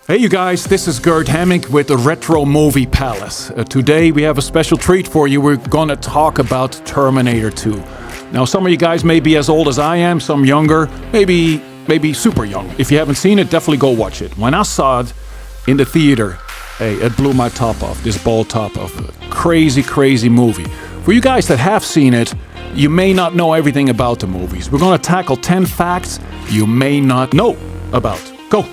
Hey you guys, this is Gerd Hamming with the Retro Movie Palace. Today we have a special treat for you. We're gonna talk about Terminator 2. Now some of you guys may be as old as I am, some younger, maybe super young. If you haven't seen it, definitely go watch it. When I saw it in the theater, hey, it blew my top off, this ball top off. Crazy movie. For you guys that have seen it, you may not know everything about the movies. We're gonna tackle 10 facts you may not know about. Go!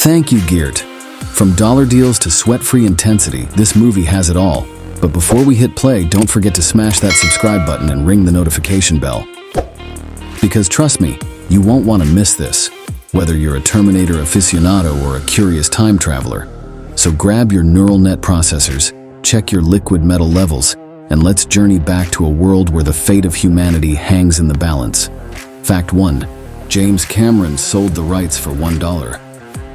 Thank you, Geert. From dollar deals to sweat-free intensity, this movie has it all. But before we hit play, don't forget to smash that subscribe button and ring the notification bell. Because trust me, you won't want to miss this, whether you're a Terminator aficionado or a curious time traveler. So grab your neural net processors, check your liquid metal levels, and let's journey back to a world where the fate of humanity hangs in the balance. Fact 1. James Cameron sold the rights for $1.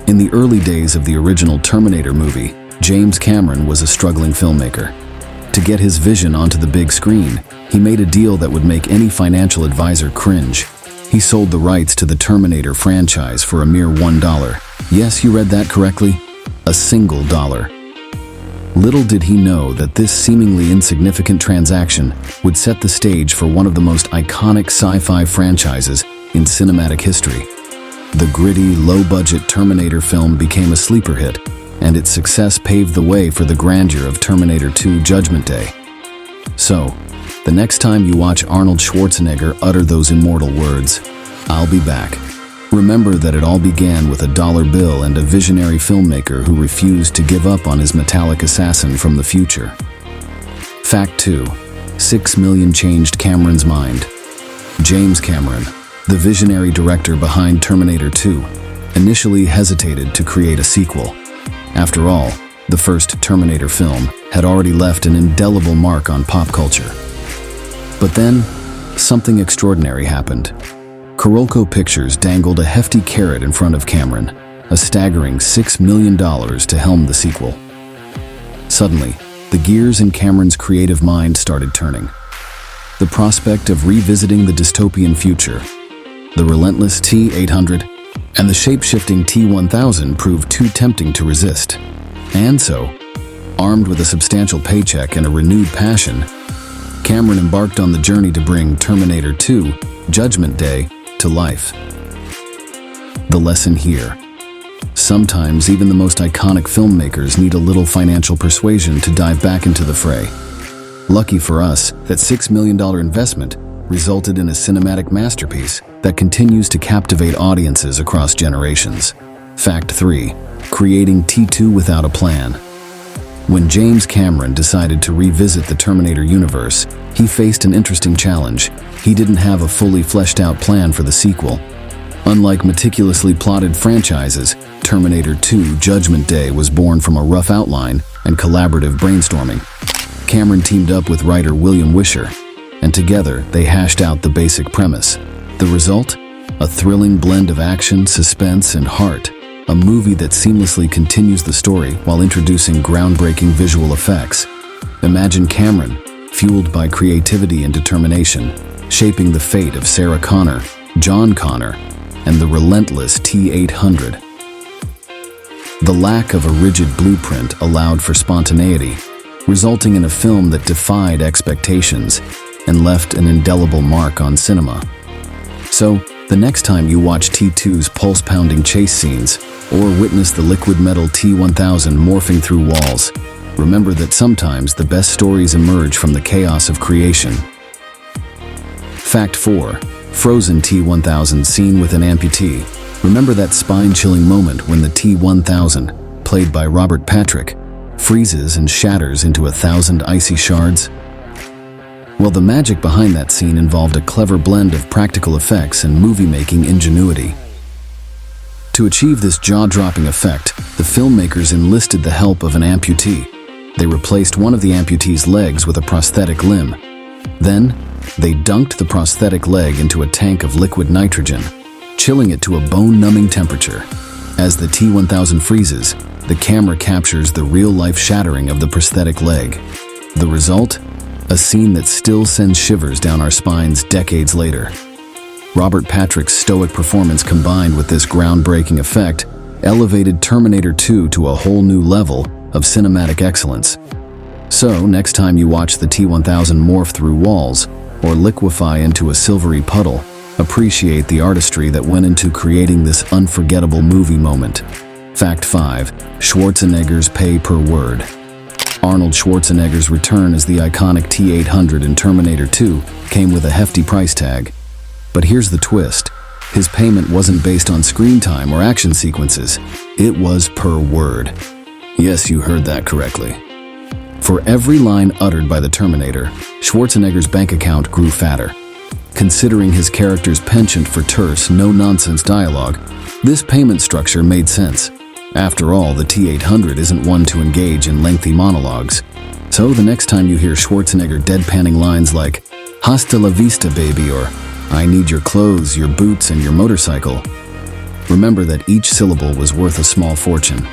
In the early days of the original Terminator movie, James Cameron was a struggling filmmaker. To get his vision onto the big screen, he made a deal that would make any financial advisor cringe. He sold the rights to the Terminator franchise for a mere $1. Yes, you read that correctly. A single dollar. Little did he know that this seemingly insignificant transaction would set the stage for one of the most iconic sci-fi franchises in cinematic history. The gritty, low-budget Terminator film became a sleeper hit, and its success paved the way for the grandeur of Terminator 2 Judgment Day. So, the next time you watch Arnold Schwarzenegger utter those immortal words, "I'll be back," remember that it all began with a dollar bill and a visionary filmmaker who refused to give up on his metallic assassin from the future. Fact 2. 6 million changed Cameron's mind. James Cameron, the visionary director behind Terminator 2, initially hesitated to create a sequel. After all, the first Terminator film had already left an indelible mark on pop culture. But then, something extraordinary happened. Carolco Pictures dangled a hefty carrot in front of Cameron, a staggering $6 million to helm the sequel. Suddenly, the gears in Cameron's creative mind started turning. The prospect of revisiting the dystopian future, the relentless T-800, and the shape-shifting T-1000 proved too tempting to resist. And so, armed with a substantial paycheck and a renewed passion, Cameron embarked on the journey to bring Terminator 2, Judgment Day, to life. The lesson here. Sometimes even the most iconic filmmakers need a little financial persuasion to dive back into the fray. Lucky for us, that $6 million investment resulted in a cinematic masterpiece that continues to captivate audiences across generations. Fact 3. Creating T2 without a plan. When James Cameron decided to revisit the Terminator universe, he faced an interesting challenge. He didn't have a fully fleshed out plan for the sequel. Unlike meticulously plotted franchises, Terminator 2 Judgment Day was born from a rough outline and collaborative brainstorming. Cameron teamed up with writer William Wisher, and together they hashed out the basic premise. The result? A thrilling blend of action, suspense, and heart. A movie that seamlessly continues the story while introducing groundbreaking visual effects. Imagine Cameron, fueled by creativity and determination, shaping the fate of Sarah Connor, John Connor, and the relentless T-800. The lack of a rigid blueprint allowed for spontaneity, resulting in a film that defied expectations and left an indelible mark on cinema. So, the next time you watch T2's pulse-pounding chase scenes or witness the liquid metal T-1000 morphing through walls, remember that sometimes the best stories emerge from the chaos of creation. Fact 4. Frozen T-1000 scene with an amputee. Remember that spine-chilling moment when the T-1000, played by Robert Patrick, freezes and shatters into 1,000 icy shards? Well, the magic behind that scene involved a clever blend of practical effects and movie-making ingenuity. To achieve this jaw-dropping effect, the filmmakers enlisted the help of an amputee. They replaced one of the amputee's legs with a prosthetic limb. Then, they dunked the prosthetic leg into a tank of liquid nitrogen, chilling it to a bone-numbing temperature. As the T-1000 freezes, the camera captures the real-life shattering of the prosthetic leg. The result? A scene that still sends shivers down our spines decades later. Robert Patrick's stoic performance combined with this groundbreaking effect elevated Terminator 2 to a whole new level of cinematic excellence. So, next time you watch the T-1000 morph through walls or liquefy into a silvery puddle, appreciate the artistry that went into creating this unforgettable movie moment. Fact 5. Schwarzenegger's pay per word. Arnold Schwarzenegger's return as the iconic T-800 in Terminator 2 came with a hefty price tag. But here's the twist. His payment wasn't based on screen time or action sequences. It was per word. Yes, you heard that correctly. For every line uttered by the Terminator, Schwarzenegger's bank account grew fatter. Considering his character's penchant for terse, no-nonsense dialogue, this payment structure made sense. After all, the T-800 isn't one to engage in lengthy monologues. So the next time you hear Schwarzenegger deadpanning lines like, "Hasta la vista, baby," or "I need your clothes, your boots, and your motorcycle," remember that each syllable was worth a small fortune.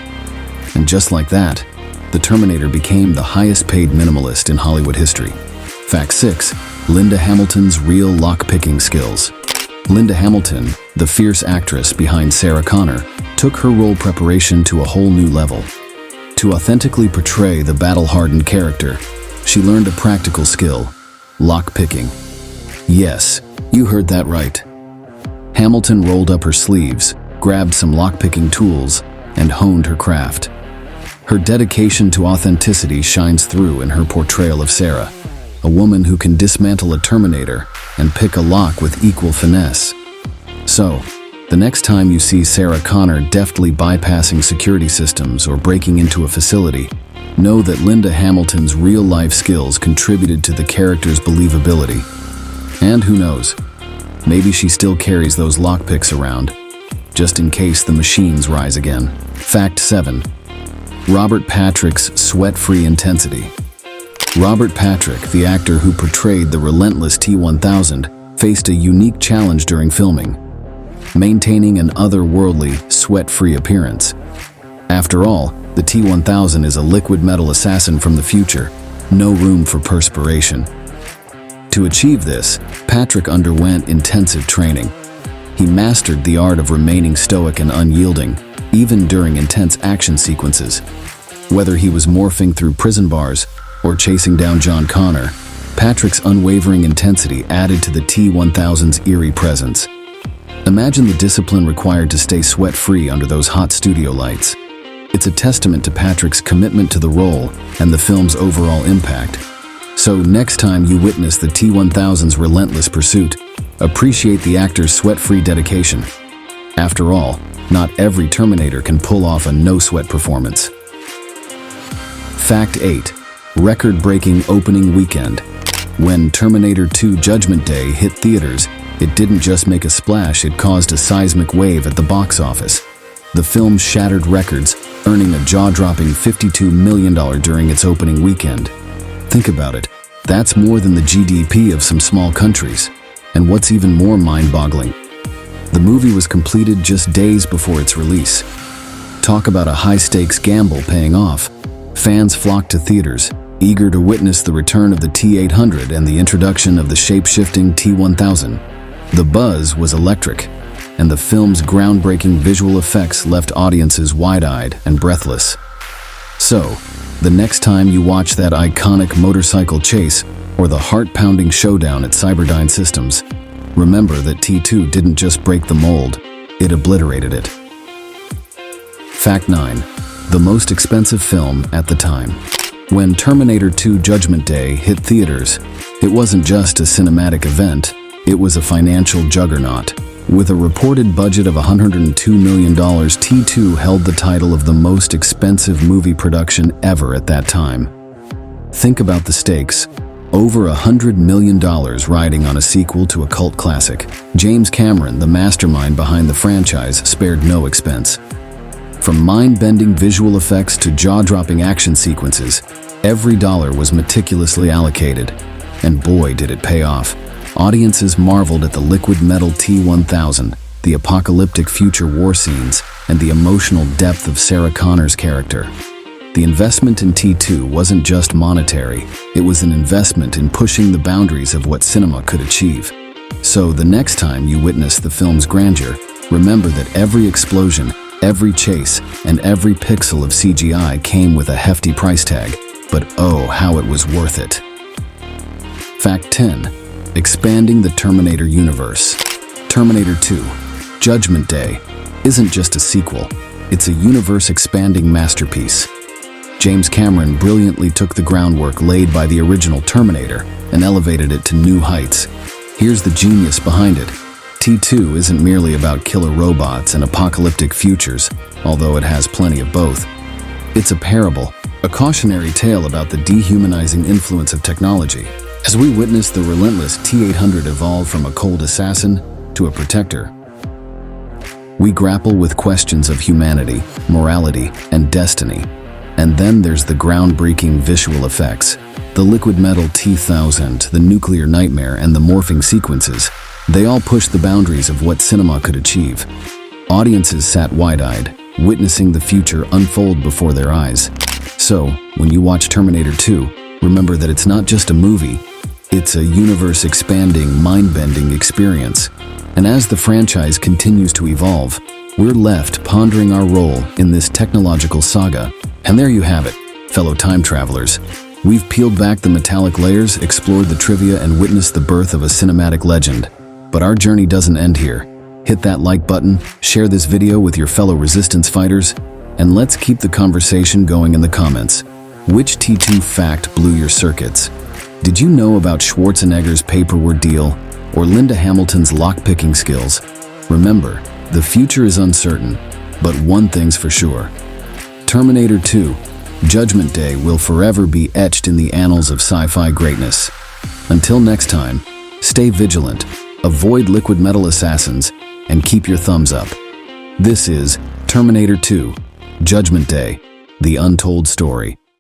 And just like that, the Terminator became the highest-paid minimalist in Hollywood history. Fact 6. Linda Hamilton's real lock-picking skills. Linda Hamilton, the fierce actress behind Sarah Connor, took her role preparation to a whole new level. To authentically portray the battle-hardened character, she learned a practical skill: lock-picking. Yes, you heard that right. Hamilton rolled up her sleeves, grabbed some lock-picking tools, and honed her craft. Her dedication to authenticity shines through in her portrayal of Sarah, a woman who can dismantle a Terminator and pick a lock with equal finesse. So, the next time you see Sarah Connor deftly bypassing security systems or breaking into a facility, know that Linda Hamilton's real-life skills contributed to the character's believability. And who knows, maybe she still carries those lockpicks around, just in case the machines rise again. Fact 7. Robert Patrick's sweat-free intensity. Robert Patrick, the actor who portrayed the relentless T-1000, faced a unique challenge during filming: maintaining an otherworldly, sweat-free appearance. After all, the T-1000 is a liquid metal assassin from the future, no room for perspiration. To achieve this, Patrick underwent intensive training. He mastered the art of remaining stoic and unyielding, even during intense action sequences. Whether he was morphing through prison bars or chasing down John Connor, Patrick's unwavering intensity added to the T-1000's eerie presence. Imagine the discipline required to stay sweat-free under those hot studio lights. It's a testament to Patrick's commitment to the role and the film's overall impact. So next time you witness the T-1000's relentless pursuit, appreciate the actor's sweat-free dedication. After all, not every Terminator can pull off a no-sweat performance. Fact 8. Record-breaking opening weekend. When Terminator 2 Judgment Day hit theaters, it didn't just make a splash, it caused a seismic wave at the box office. The film shattered records, earning a jaw-dropping $52 million during its opening weekend. Think about it, that's more than the GDP of some small countries. And what's even more mind-boggling, the movie was completed just days before its release. Talk about a high-stakes gamble paying off. Fans flocked to theaters, eager to witness the return of the T-800 and the introduction of the shape-shifting T-1000. The buzz was electric, and the film's groundbreaking visual effects left audiences wide-eyed and breathless. So, the next time you watch that iconic motorcycle chase or the heart-pounding showdown at Cyberdyne Systems, remember that T2 didn't just break the mold, it obliterated it. Fact 9. The most expensive film at the time. When Terminator 2 Judgment Day hit theaters, it wasn't just a cinematic event, it was a financial juggernaut. With a reported budget of $102 million, T2 held the title of the most expensive movie production ever at that time. Think about the stakes. Over $100 million riding on a sequel to a cult classic. James Cameron, the mastermind behind the franchise, spared no expense. From mind-bending visual effects to jaw-dropping action sequences, every dollar was meticulously allocated. And boy, did it pay off. Audiences marveled at the liquid metal T-1000, the apocalyptic future war scenes, and the emotional depth of Sarah Connor's character. The investment in T2 wasn't just monetary, it was an investment in pushing the boundaries of what cinema could achieve. So the next time you witness the film's grandeur, remember that every explosion, Every chase and every pixel of CGI came with a hefty price tag, but oh, how it was worth it. Fact 10. Expanding the Terminator universe. Terminator 2, Judgment Day, isn't just a sequel, it's a universe-expanding masterpiece. James Cameron brilliantly took the groundwork laid by the original Terminator and elevated it to new heights. Here's the genius behind it. T2 isn't merely about killer robots and apocalyptic futures, although it has plenty of both. It's a parable, a cautionary tale about the dehumanizing influence of technology. As we witness the relentless T-800 evolve from a cold assassin to a protector, we grapple with questions of humanity, morality, and destiny. And then there's the groundbreaking visual effects. The liquid metal T-1000, the nuclear nightmare, and the morphing sequences. They all pushed the boundaries of what cinema could achieve. Audiences sat wide-eyed, witnessing the future unfold before their eyes. So, when you watch Terminator 2, remember that it's not just a movie, it's a universe-expanding, mind-bending experience. And as the franchise continues to evolve, we're left pondering our role in this technological saga. And there you have it, fellow time travelers. We've peeled back the metallic layers, explored the trivia, and witnessed the birth of a cinematic legend. But our journey doesn't end here. Hit that like button, share this video with your fellow resistance fighters, and let's keep the conversation going in the comments. Which T2 fact blew your circuits? Did you know about Schwarzenegger's paperweight deal or Linda Hamilton's lock-picking skills? Remember, the future is uncertain, but one thing's for sure. Terminator 2, Judgment Day will forever be etched in the annals of sci-fi greatness. Until next time, stay vigilant, avoid liquid metal assassins, and keep your thumbs up. This is Terminator 2, Judgment Day, the untold story.